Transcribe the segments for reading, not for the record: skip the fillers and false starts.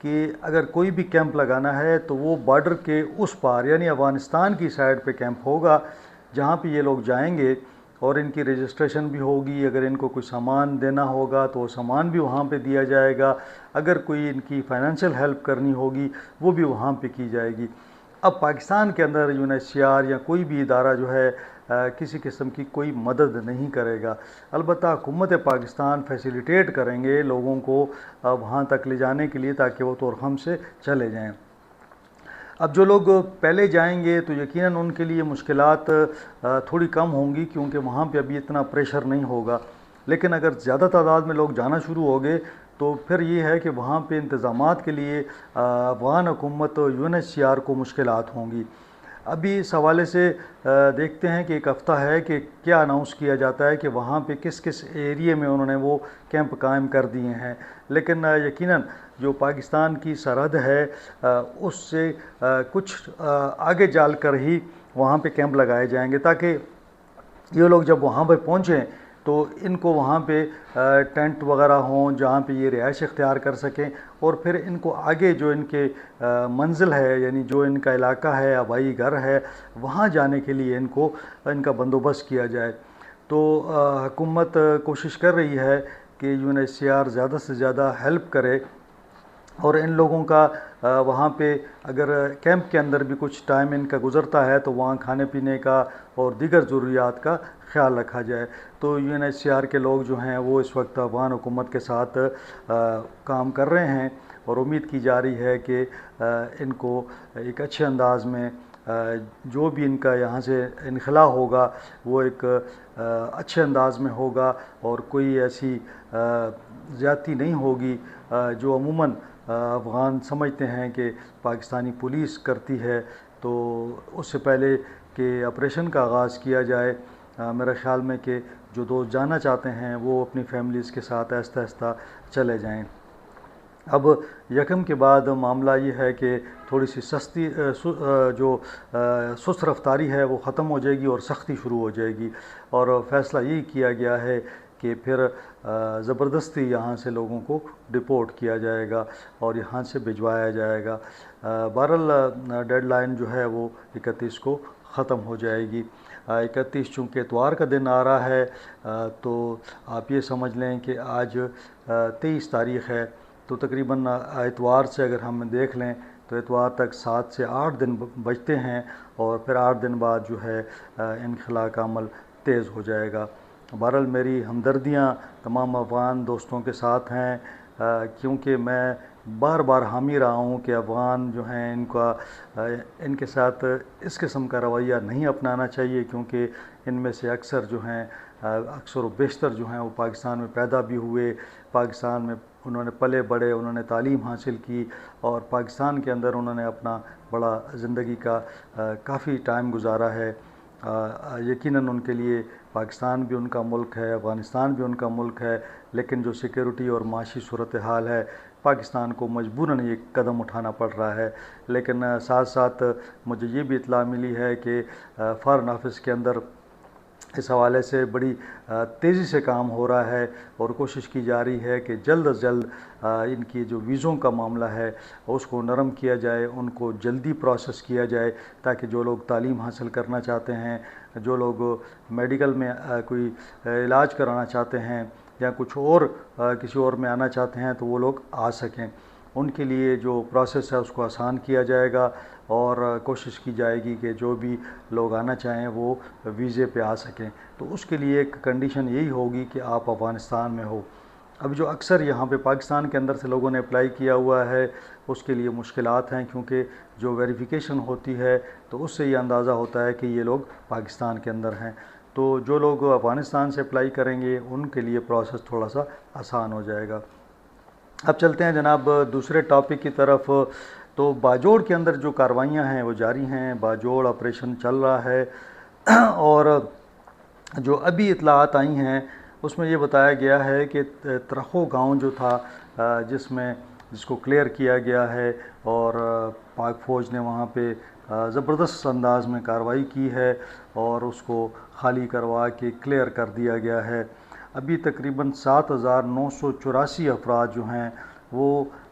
کہ اگر کوئی بھی کیمپ لگانا ہے تو وہ بارڈر کے اس پار یعنی افغانستان کی سائڈ پہ کیمپ ہوگا جہاں پہ یہ لوگ جائیں گے، اور ان کی رجسٹریشن بھی ہوگی۔ اگر ان کو کوئی سامان دینا ہوگا تو وہ سامان بھی وہاں پہ دیا جائے گا، اگر کوئی ان کی فائنینشیل ہیلپ کرنی ہوگی وہ بھی وہاں پہ کی جائے گی۔ اب پاکستان کے اندر UNHCR یا کوئی بھی ادارہ جو ہے کسی قسم کی کوئی مدد نہیں کرے گا، البتہ حکومت پاکستان فیسیلیٹیٹ کریں گے لوگوں کو وہاں تک لے جانے کے لیے تاکہ وہ طورخم سے چلے جائیں۔ اب جو لوگ پہلے جائیں گے تو یقیناً ان کے لیے مشکلات تھوڑی کم ہوں گی، کیونکہ وہاں پہ ابھی اتنا پریشر نہیں ہوگا، لیکن اگر زیادہ تعداد میں لوگ جانا شروع ہو گئے تو پھر یہ ہے کہ وہاں پہ انتظامات کے لیے افغان حکومت UNHCR کو مشکلات ہوں گی۔ ابھی اس حوالے سے دیکھتے ہیں کہ ایک ہفتہ ہے کہ کیا اناؤنس کیا جاتا ہے کہ وہاں پہ کس کس ایریے میں انہوں نے وہ کیمپ قائم کر دیے ہیں، لیکن یقیناً جو پاکستان کی سرحد ہے اس سے کچھ آگے جال کر ہی وہاں پہ کیمپ لگائے جائیں گے، تاکہ یہ لوگ جب وہاں پہ پہنچیں تو ان کو وہاں پہ ٹینٹ وغیرہ ہوں جہاں پہ یہ رہائش اختیار کر سکیں، اور پھر ان کو آگے جو ان کے منزل ہے یعنی جو ان کا علاقہ ہے آبائی گھر ہے وہاں جانے کے لیے ان کا بندوبست کیا جائے۔ تو حکومت کوشش کر رہی ہے کہ UNHCR زیادہ سے زیادہ ہیلپ کرے، اور ان لوگوں کا وہاں پہ اگر کیمپ کے اندر بھی کچھ ٹائم ان کا گزرتا ہے تو وہاں کھانے پینے کا اور دیگر ضروریات کا خیال رکھا جائے۔ تو UNHCR کے لوگ جو ہیں وہ اس وقت افغان حکومت کے ساتھ کام کر رہے ہیں، اور امید کی جا رہی ہے کہ ان کو ایک اچھے انداز میں جو بھی ان کا یہاں سے انخلا ہوگا وہ ایک اچھے انداز میں ہوگا، اور کوئی ایسی زیادتی نہیں ہوگی جو عموماً افغان سمجھتے ہیں کہ پاکستانی پولیس کرتی ہے۔ تو اس سے پہلے کہ آپریشن کا آغاز کیا جائے میرے خیال میں کہ جو دوست جانا چاہتے ہیں وہ اپنی فیملیز کے ساتھ آہستہ آہستہ چلے جائیں۔ اب یکم کے بعد معاملہ یہ ہے کہ تھوڑی سی جو سست رفتاری ہے وہ ختم ہو جائے گی اور سختی شروع ہو جائے گی، اور فیصلہ یہی کیا گیا ہے کہ پھر زبردستی یہاں سے لوگوں کو ڈپورٹ کیا جائے گا اور یہاں سے بھجوایا جائے گا۔ بہرحال ڈیڈ لائن جو ہے وہ 31 کو ختم ہو جائے گی۔ 31 چونکہ اتوار کا دن آ رہا ہے تو آپ یہ سمجھ لیں کہ آج 23 تاریخ ہے، تو تقریباً اتوار سے اگر ہم دیکھ لیں تو اتوار تک 7 سے 8 دن بچتے ہیں، اور پھر 8 دن بعد جو ہے انخلا کا عمل تیز ہو جائے گا۔ بہرحال میری ہمدردیاں تمام افغان دوستوں کے ساتھ ہیں، کیونکہ میں بار بار حامی رہا ہوں کہ افغان جو ہیں ان کے ساتھ اس قسم کا رویہ نہیں اپنانا چاہیے، کیونکہ ان میں سے اکثر جو ہیں اکثر و بیشتر جو ہیں وہ پاکستان میں پیدا بھی ہوئے، پاکستان میں انہوں نے پلے بڑھے، انہوں نے تعلیم حاصل کی، اور پاکستان کے اندر انہوں نے اپنا بڑا زندگی کا کافی ٹائم گزارا ہے۔ یقیناً ان کے لیے پاکستان بھی ان کا ملک ہے، افغانستان بھی ان کا ملک ہے، لیکن جو سیکیورٹی اور معاشی صورتحال ہے پاکستان کو مجبوراً یہ قدم اٹھانا پڑ رہا ہے۔ لیکن ساتھ ساتھ مجھے یہ بھی اطلاع ملی ہے کہ فارن آفس کے اندر اس حوالے سے بڑی تیزی سے کام ہو رہا ہے، اور کوشش کی جا رہی ہے کہ جلد از جلد ان کی جو ویزوں کا معاملہ ہے اس کو نرم کیا جائے، ان کو جلدی پروسیس کیا جائے، تاکہ جو لوگ تعلیم حاصل کرنا چاہتے ہیں، جو لوگ میڈیکل میں کوئی علاج کرانا چاہتے ہیں یا کچھ اور کسی اور میں آنا چاہتے ہیں تو وہ لوگ آ سکیں۔ ان کے لیے جو پروسیس ہے اس کو آسان کیا جائے گا، اور کوشش کی جائے گی کہ جو بھی لوگ آنا چاہیں وہ ویزے پہ آ سکیں۔ تو اس کے لیے ایک کنڈیشن یہی ہوگی کہ آپ افغانستان میں ہو۔ اب جو اکثر یہاں پہ پاکستان کے اندر سے لوگوں نے اپلائی کیا ہوا ہے اس کے لیے مشکلات ہیں، کیونکہ جو ویریفیکیشن ہوتی ہے تو اس سے یہ اندازہ ہوتا ہے کہ یہ لوگ پاکستان کے اندر ہیں۔ تو جو لوگ افغانستان سے اپلائی کریں گے ان کے لیے پروسیس تھوڑا سا آسان ہو جائے گا۔ اب چلتے ہیں جناب دوسرے ٹاپک کی طرف۔ تو باجوڑ کے اندر جو کاروائیاں ہیں وہ جاری ہیں، باجوڑ آپریشن چل رہا ہے، اور جو ابھی اطلاعات آئی ہیں اس میں یہ بتایا گیا ہے کہ ترخو گاؤں جو تھا جس کو کلیئر کیا گیا ہے، اور پاک فوج نے وہاں پہ زبردست انداز میں کارروائی کی ہے اور اس کو خالی کروا کے کلیئر کر دیا گیا ہے۔ ابھی تقریباً 7,984 افراد جو ہیں وہ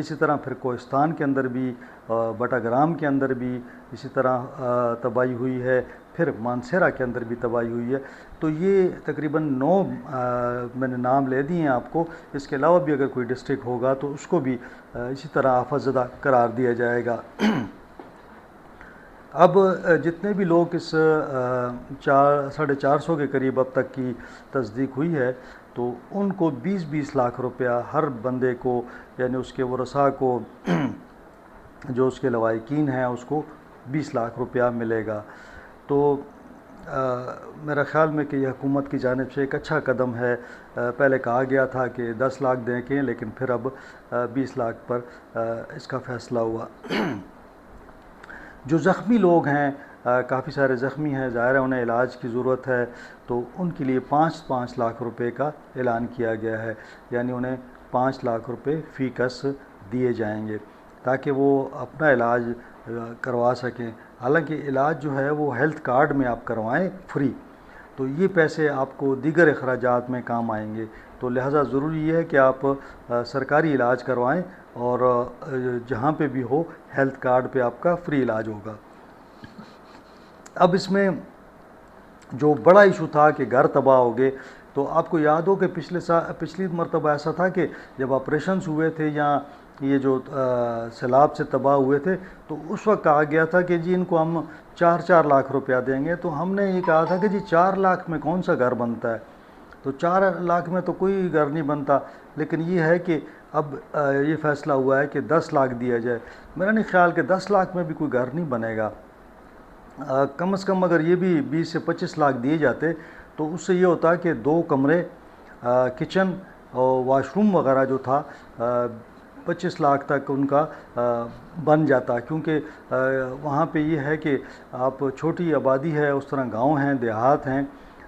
اسی طرح پھر کوہستان کے اندر بھی، بٹاگرام کے اندر بھی اسی طرح تباہی ہوئی ہے، پھر مانسہرہ کے اندر بھی تباہی ہوئی ہے۔ تو یہ تقریباً 9 میں نے نام لے دیے ہیں آپ کو۔ اس کے علاوہ بھی اگر کوئی ڈسٹرکٹ ہوگا تو اس کو بھی اسی طرح آفت زدہ قرار دیا جائے گا۔ اب جتنے بھی لوگ اس 450 کے قریب اب تک کی تصدیق ہوئی ہے، تو ان کو 20 لاکھ روپیہ ہر بندے کو، یعنی اس کے ورثاء کو، جو اس کے لواحقین ہیں، اس کو 20 لاکھ روپیہ ملے گا۔ تو میرا خیال میں کہ یہ حکومت کی جانب سے ایک اچھا قدم ہے۔ پہلے کہا گیا تھا کہ 10 لاکھ دیں گے، لیکن پھر اب 20 لاکھ پر اس کا فیصلہ ہوا۔ جو زخمی لوگ ہیں، کافی سارے زخمی ہیں، ظاہر ہے انہیں علاج کی ضرورت ہے، تو ان کے لیے 5 لاکھ روپے کا اعلان کیا گیا ہے، یعنی انہیں 5 لاکھ روپے فی کس دیے جائیں گے تاکہ وہ اپنا علاج کروا سکیں۔ حالانکہ علاج جو ہے وہ ہیلتھ کارڈ میں آپ کروائیں فری، تو یہ پیسے آپ کو دیگر اخراجات میں کام آئیں گے۔ تو لہٰذا ضروری یہ ہے کہ آپ سرکاری علاج کروائیں، اور جہاں پہ بھی ہو ہیلتھ کارڈ پہ آپ کا فری علاج ہوگا۔ اب اس میں جو بڑا ایشو تھا کہ گھر تباہ ہو گئے، تو آپ کو یاد ہو کہ پچھلی مرتبہ ایسا تھا کہ جب آپریشنز ہوئے تھے یا یہ جو سیلاب سے تباہ ہوئے تھے، تو اس وقت کہا گیا تھا کہ جی ان کو ہم 4 لاکھ روپیہ دیں گے۔ تو ہم نے یہ کہا تھا کہ جی 4 لاکھ میں کون سا گھر بنتا ہے، تو 4 لاکھ میں تو کوئی گھر نہیں بنتا۔ لیکن یہ ہے کہ اب یہ فیصلہ ہوا ہے کہ 10 لاکھ دیا جائے۔ میرا نہیں خیال کہ 10 لاکھ میں بھی کوئی گھر نہیں بنے گا۔ کم از کم اگر یہ بھی 20 سے 25 لاکھ دیے جاتے تو اس سے یہ ہوتا کہ 2 کمرے، کچن اور واش روم وغیرہ جو تھا 25 لاکھ تک ان کا بن جاتا، کیونکہ وہاں پہ یہ ہے کہ آپ چھوٹی آبادی ہے، اس طرح گاؤں ہیں، دیہات ہیں،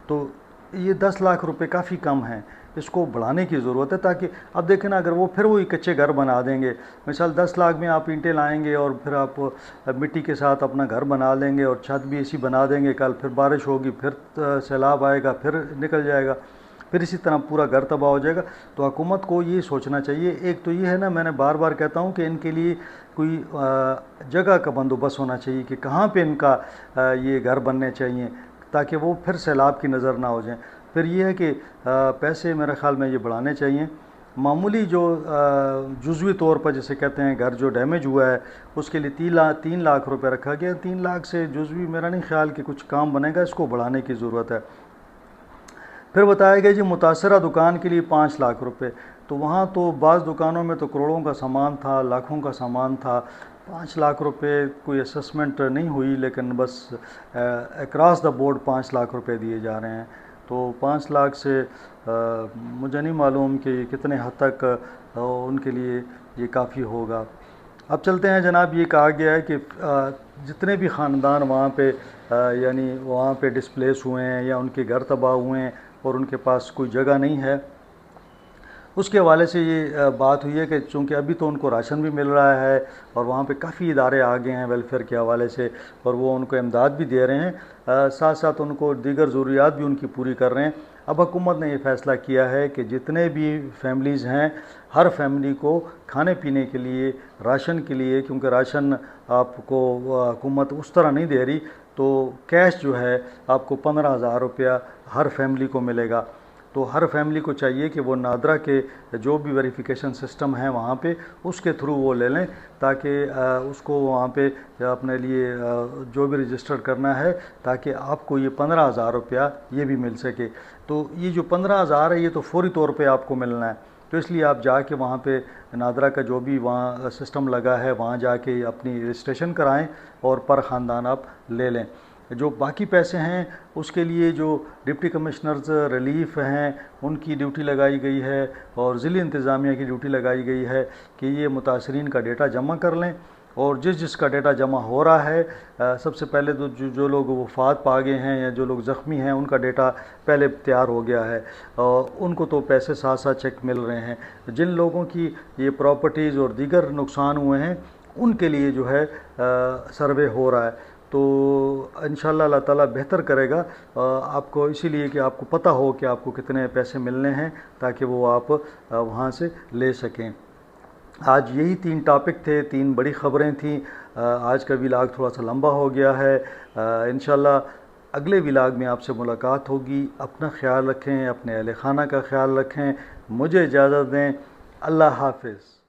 تو یہ 10 لاکھ روپے کافی کم ہیں۔ اس کو بڑھانے کی ضرورت ہے، تاکہ اب دیکھیں نا، اگر وہ پھر وہی کچے گھر بنا دیں گے، مثال 10 لاکھ میں آپ اینٹیں لائیں گے اور پھر آپ مٹی کے ساتھ اپنا گھر بنا لیں گے اور چھت بھی ایسی بنا دیں گے، کل پھر بارش ہوگی، پھر سیلاب آئے گا، پھر نکل جائے گا، پھر اسی طرح پورا گھر تباہ ہو جائے گا۔ تو حکومت کو یہ سوچنا چاہیے، ایک تو یہ ہے نا، میں نے بار بار کہتا ہوں کہ ان کے لیے کوئی جگہ کا بندوبست ہونا چاہیے کہ کہاں پہ ان کا یہ گھر بننے چاہیے، تاکہ وہ پھر سیلاب کی نظر نہ ہو جائیں۔ پھر یہ ہے کہ پیسے میرے خیال میں یہ بڑھانے چاہیے۔ معمولی جو جزوی طور پر جسے کہتے ہیں گھر جو ڈیمیج ہوا ہے، اس کے لیے 3 لاکھ روپے رکھا گیا۔ 3 لاکھ سے جزوی میرا نہیں خیال کہ کچھ کام بنے گا، اس کو بڑھانے کی ضرورت ہے۔ پھر بتایا گیا جی متاثرہ دکان کے لیے 5 لاکھ روپے، تو وہاں تو بعض دکانوں میں تو کروڑوں کا سامان تھا، لاکھوں کا سامان تھا۔ 5 لاکھ روپے کوئی اسسمنٹ نہیں ہوئی، لیکن بس اکراس دا بورڈ 5 لاکھ روپے دیے جا رہے ہیں۔ تو 5 لاکھ سے مجھے نہیں معلوم کہ کتنے حد تک ان کے لیے یہ کافی ہوگا۔ اب چلتے ہیں جناب، یہ کہا گیا ہے کہ جتنے بھی خاندان وہاں پہ یعنی وہاں پہ ڈسپلیس ہوئے ہیں یا ان کے گھر تباہ ہوئے ہیں اور ان کے پاس کوئی جگہ نہیں ہے، اس کے حوالے سے یہ بات ہوئی ہے کہ چونکہ ابھی تو ان کو راشن بھی مل رہا ہے اور وہاں پہ کافی ادارے آگے ہیں ویلفیئر کے حوالے سے، اور وہ ان کو امداد بھی دے رہے ہیں، ساتھ ساتھ ان کو دیگر ضروریات بھی ان کی پوری کر رہے ہیں۔ اب حکومت نے یہ فیصلہ کیا ہے کہ جتنے بھی فیملیز ہیں، ہر فیملی کو کھانے پینے کے لیے، راشن کے لیے، کیونکہ راشن آپ کو حکومت اس طرح نہیں دے رہی، تو کیش جو ہے آپ کو 15,000 روپیہ ہر فیملی کو ملے گا۔ تو ہر فیملی کو چاہیے کہ وہ نادرا کے جو بھی ویریفیکیشن سسٹم ہیں وہاں پہ اس کے تھرو وہ لے لیں، تاکہ اس کو وہاں پہ اپنے لیے جو بھی رجسٹر کرنا ہے، تاکہ آپ کو یہ 15,000 روپیہ یہ بھی مل سکے۔ تو یہ جو 15,000 ہے یہ تو فوری طور پہ آپ کو ملنا ہے، تو اس لیے آپ جا کے وہاں پہ نادرا کا جو بھی وہاں سسٹم لگا ہے وہاں جا کے اپنی رجسٹریشن کرائیں اور پر خاندان آپ لے لیں۔ جو باقی پیسے ہیں اس کے لیے جو ڈپٹی کمشنرز ریلیف ہیں ان کی ڈیوٹی لگائی گئی ہے، اور ضلعی انتظامیہ کی ڈیوٹی لگائی گئی ہے کہ یہ متاثرین کا ڈیٹا جمع کر لیں، اور جس کا ڈیٹا جمع ہو رہا ہے، سب سے پہلے تو جو لوگ وفات پا گئے ہیں یا جو لوگ زخمی ہیں ان کا ڈیٹا پہلے تیار ہو گیا ہے، اور ان کو تو پیسے ساتھ ساتھ چیک مل رہے ہیں۔ جن لوگوں کی یہ پراپرٹیز اور دیگر نقصان ہوئے ہیں ان کے لیے جو ہے سروے ہو رہا ہے، تو انشاءاللہ اللہ تعالیٰ بہتر کرے گا آپ کو، اسی لیے کہ آپ کو پتہ ہو کہ آپ کو کتنے پیسے ملنے ہیں، تاکہ وہ آپ وہاں سے لے سکیں۔ آج یہی 3 ٹاپک تھے، 3 بڑی خبریں تھیں۔ آج کا ولاگ تھوڑا سا لمبا ہو گیا ہے۔ انشاءاللہ اگلے ولاگ میں آپ سے ملاقات ہوگی۔ اپنا خیال رکھیں، اپنے اہل خانہ کا خیال رکھیں۔ مجھے اجازت دیں، اللہ حافظ۔